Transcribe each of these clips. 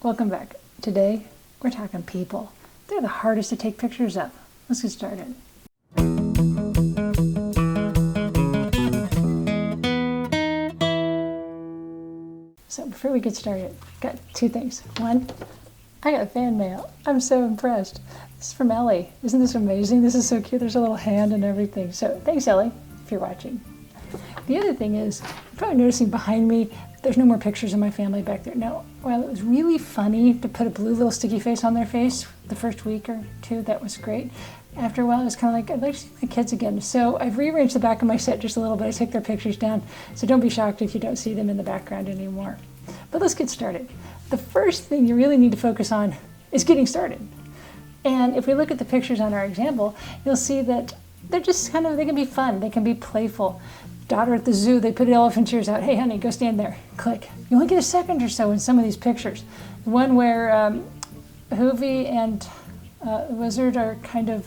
Welcome back. Today, we're talking people. They're the hardest to take pictures of. Let's get started. So before we get started, got two things. One, I got fan mail. I'm so impressed. This is from Ellie. Isn't this amazing? This is so cute. There's a little hand and everything. So thanks, Ellie, if you're watching. The other thing is, you're probably noticing behind me, there's no more pictures of my family back there. No, while it was really funny to put a blue little sticky face on their face the first week or two, that was great. After a while, it was kind of like, I'd like to see my kids again. So I've rearranged the back of my set just a little bit. I took their pictures down. So don't be shocked if you don't see them in the background anymore. But let's get started. The first thing you really need to focus on is getting started. And if we look at the pictures on our example, you'll see that they're just kind of, they can be fun. They can be playful. Daughter at the zoo, they put elephant ears out. Hey, honey, go stand there. Click. You only get a second or so in some of these pictures. The one where Hoovy and the wizard are kind of,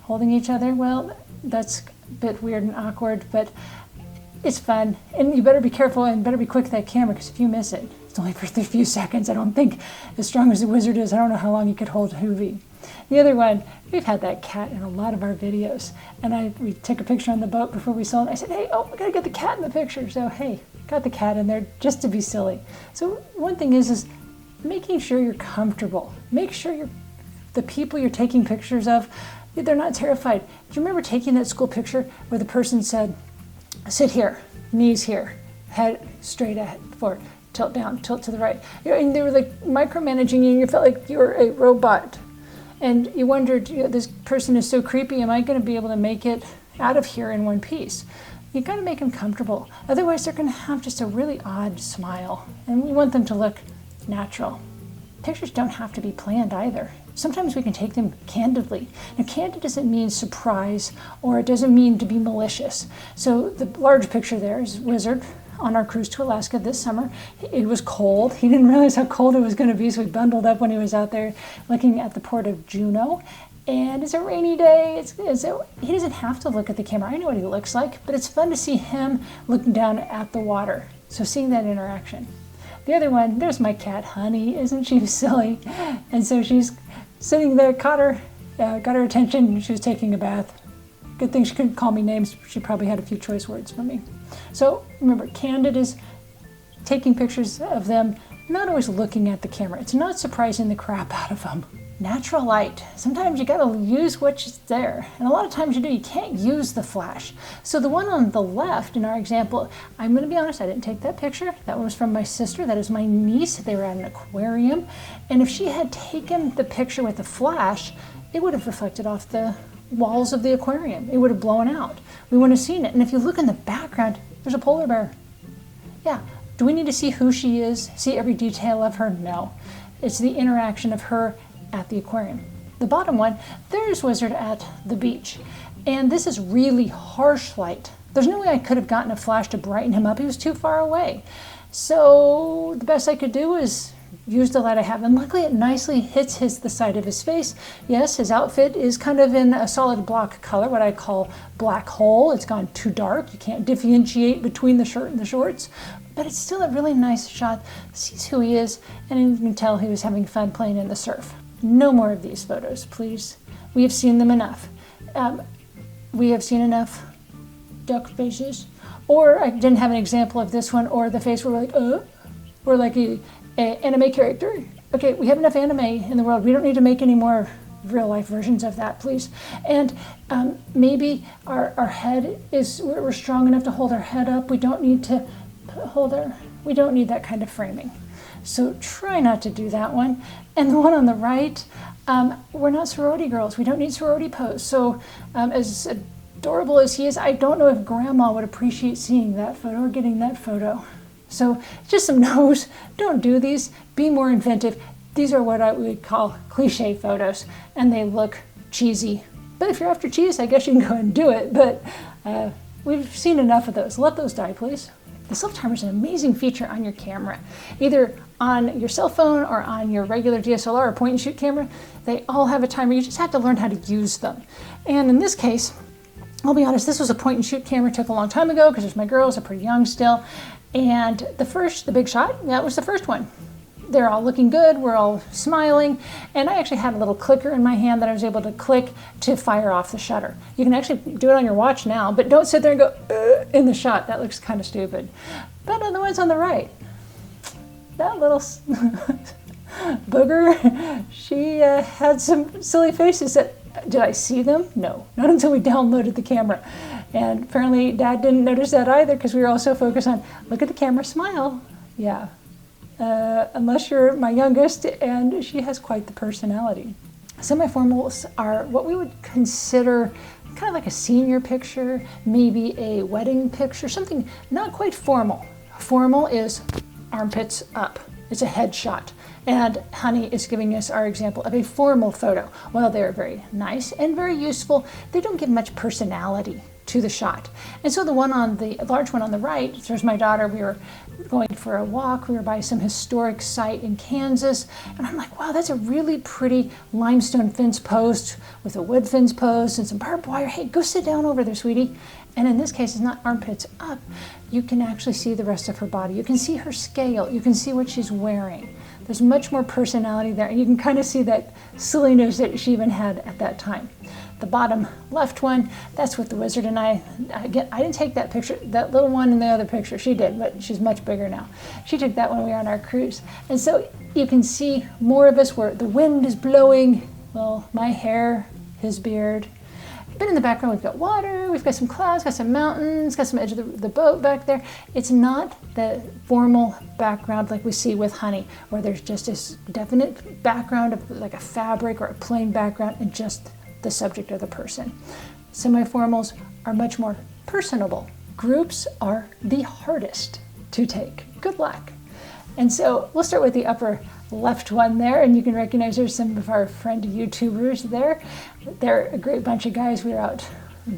holding each other. Well, that's a bit weird and awkward, but it's fun. And you better be careful and better be quick with that camera, because if you miss it, it's only for a few seconds. I don't think, as strong as the wizard is, I don't know how long you could hold Hoovy. The other one, we've had that cat in a lot of our videos, and we took a picture on the boat before we saw it. I said, hey, we gotta get the cat in the picture. So hey, got the cat in there just to be silly. So one thing is making sure you're comfortable. Make sure the people you're taking pictures of, they're not terrified. Do you remember taking that school picture where the person said, sit here, knees here, head straight ahead, forward, tilt down, tilt to the right. And they were like micromanaging you, and you felt like you were a robot. And you wondered, this person is so creepy, am I going to be able to make it out of here in one piece? You've got to make them comfortable. Otherwise, they're going to have just a really odd smile. And we want them to look natural. Pictures don't have to be planned either. Sometimes we can take them candidly. Now, candid doesn't mean surprise, or it doesn't mean to be malicious. So the large picture there is Wizard on our cruise to Alaska this summer. It was cold. He didn't realize how cold it was going to be, so he bundled up when he was out there looking at the port of Juneau. And it's a rainy day. He doesn't have to look at the camera. I know what he looks like, but it's fun to see him looking down at the water. So seeing that interaction. The other one, there's my cat, Honey. Isn't she silly? And so she's sitting there, got her attention. She was taking a bath. Good thing she couldn't call me names. She probably had a few choice words for me. So remember, candid is taking pictures of them, not always looking at the camera. It's not surprising the crap out of them. Natural light. Sometimes you gotta use what's there. And a lot of times you can't use the flash. So the one on the left in our example, I'm gonna be honest, I didn't take that picture. That one was from my sister. That is my niece. They were at an aquarium. And if she had taken the picture with the flash, it would have reflected off the walls of the aquarium. It would have blown out. We wouldn't have seen it. And if you look in the background, there's a polar bear. Yeah. Do we need to see who she is? See every detail of her? No. It's the interaction of her at the aquarium. The bottom one, there's Wizard at the beach. And this is really harsh light. There's no way I could have gotten a flash to brighten him up. He was too far away. So the best I could do is use the light I have, and luckily it nicely hits the side of his face. Yes, his outfit is kind of in a solid block color, what I call black hole. It's gone too dark. You can't differentiate between the shirt and the shorts, but it's still a really nice shot. Sees who he is, and you can tell he was having fun playing in the surf. No more of these photos, please. We have seen them enough. We have seen enough duck faces. Or I didn't have an example of this one, or the face where we're like, or like a anime character. Okay, we have enough anime in the world. We don't need to make any more real life versions of that, please. And maybe our head we're strong enough to hold our head up. We don't need to we don't need that kind of framing. So try not to do that one. And the one on the right, we're not sorority girls. We don't need sorority pose. So as adorable as he is, I don't know if grandma would appreciate seeing that photo or getting that photo. So just some no's. Don't do these. Be more inventive. These are what I would call cliche photos, and they look cheesy. But if you're after cheese, I guess you can go and do it. But we've seen enough of those. Let those die, please. The self-timer is an amazing feature on your camera, either on your cell phone or on your regular DSLR or point-and-shoot camera. They all have a timer. You just have to learn how to use them. And in this case, I'll be honest, this was a point-and-shoot camera. It took a long time ago because there's my girls are pretty young still. And the big shot, that was the first one. they're all looking good, we're all smiling, and I actually had a little clicker in my hand that I was able to click to fire off the shutter. You can actually do it on your watch now, but don't sit there and go in the shot. That looks kind of stupid. But on the ones on the right, that little booger, she had some silly faces that, did I see them? No, not until we downloaded the camera. And apparently Dad didn't notice that either because we were all so focused on, look at the camera, smile. Yeah. Unless you're my youngest, and she has quite the personality. Semi-formals are what we would consider kind of like a senior picture, maybe a wedding picture, something not quite formal. Formal is armpits up. It's a headshot. And Honey is giving us our example of a formal photo. While they're very nice and very useful, they don't give much personality to the shot. And so the large one on the right, there's my daughter. We were going for a walk. We were by some historic site in Kansas. And I'm like, wow, that's a really pretty limestone fence post with a wood fence post and some barbed wire. Hey, go sit down over there, sweetie. And in this case, it's not armpits up. You can actually see the rest of her body. You can see her scale. You can see what she's wearing. There's much more personality there. And you can kind of see that silliness that she even had at that time. The bottom left one, that's with the wizard and I didn't take that picture, that little one in the other picture. She did, but she's much bigger now. She took that when we were on our cruise. And so you can see more of us where the wind is blowing, well, my hair, his beard. But in the background, we've got water, we've got some clouds, got some mountains, got some edge of the boat back there. It's not the formal background like we see with Honey, where there's just this definite background of like a fabric or a plain background and just the subject of the person. Semi-formals are much more personable. Groups are the hardest to take. Good luck. And so we'll start with the upper left one there, and you can recognize there's some of our friend YouTubers there. They're a great bunch of guys. We were out,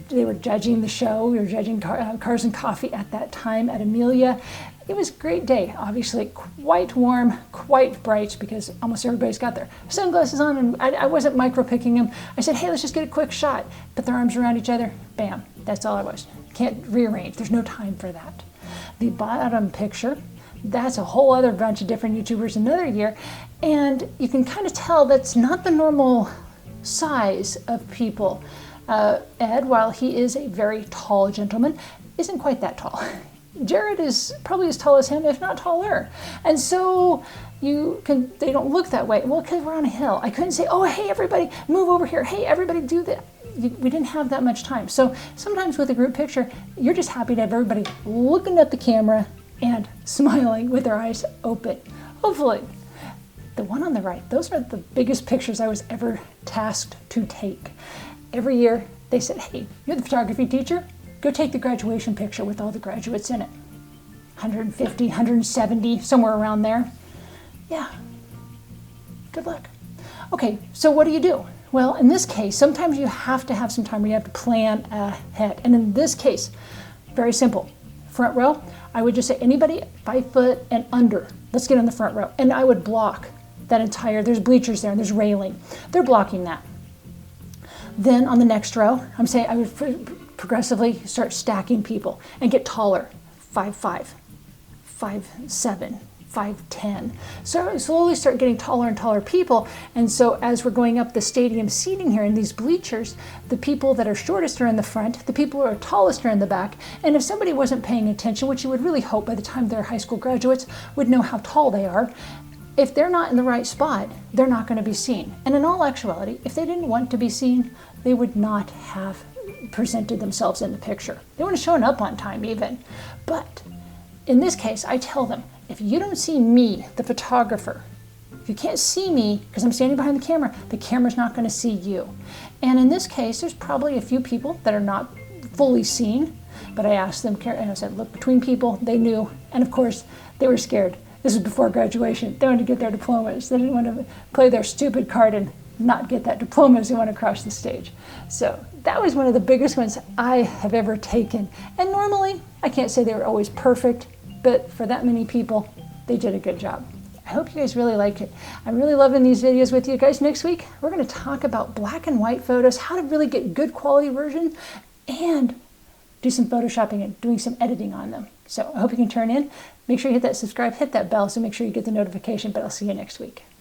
they were judging the show. We were judging Cars and Coffee at that time at Amelia. It was a great day, obviously quite warm, quite bright, because almost everybody's got their sunglasses on, and I wasn't micro-picking them. I said, hey, let's just get a quick shot. Put their arms around each other, bam, that's all I was. Can't rearrange, there's no time for that. The bottom picture, that's a whole other bunch of different YouTubers another year, and you can kind of tell that's not the normal size of people. Ed, while he is a very tall gentleman, isn't quite that tall. Jared is probably as tall as him, if not taller. And so they don't look that way. Well, because we're on a hill. I couldn't say, oh, hey, everybody, move over here. Hey, everybody, do that. We didn't have that much time. So sometimes with a group picture, you're just happy to have everybody looking at the camera and smiling with their eyes open. Hopefully. The one on the right, those are the biggest pictures I was ever tasked to take. Every year, they said, hey, you're the photography teacher. Go take the graduation picture with all the graduates in it. 150, 170, somewhere around there. Yeah, good luck. Okay, so what do? Well, in this case, sometimes you have to have some time where you have to plan ahead. And in this case, very simple. Front row, I would just say anybody 5 foot and under, let's get in the front row. And I would block that entire, there's bleachers there and there's railing. They're blocking that. Then on the next row, I'm saying I would progressively start stacking people and get taller, 5'5", 5'7", 5'10". So I slowly start getting taller and taller people. And so as we're going up the stadium seating here in these bleachers, the people that are shortest are in the front, the people who are tallest are in the back. And if somebody wasn't paying attention, which you would really hope by the time they're high school graduates would know how tall they are, if they're not in the right spot, they're not going to be seen. And in all actuality, if they didn't want to be seen, they would not have presented themselves in the picture. They wouldn't have shown up on time even. But in this case, I tell them, if you don't see me, the photographer, if you can't see me because I'm standing behind the camera's not going to see you. And in this case, there's probably a few people that are not fully seen, but I asked them, and I said, look between people, they knew. And of course, they were scared. This was before graduation. They wanted to get their diplomas. They didn't want to play their stupid card and not get that diploma as they went across the stage. So that was one of the biggest ones I have ever taken. And normally, I can't say they were always perfect, but for that many people, they did a good job. I hope you guys really like it. I'm really loving these videos with you guys. Next week, we're going to talk about black and white photos, how to really get good quality version, and do some photoshopping and doing some editing on them. So I hope you can turn in. Make sure you hit that subscribe, hit that bell, so make sure you get the notification, but I'll see you next week.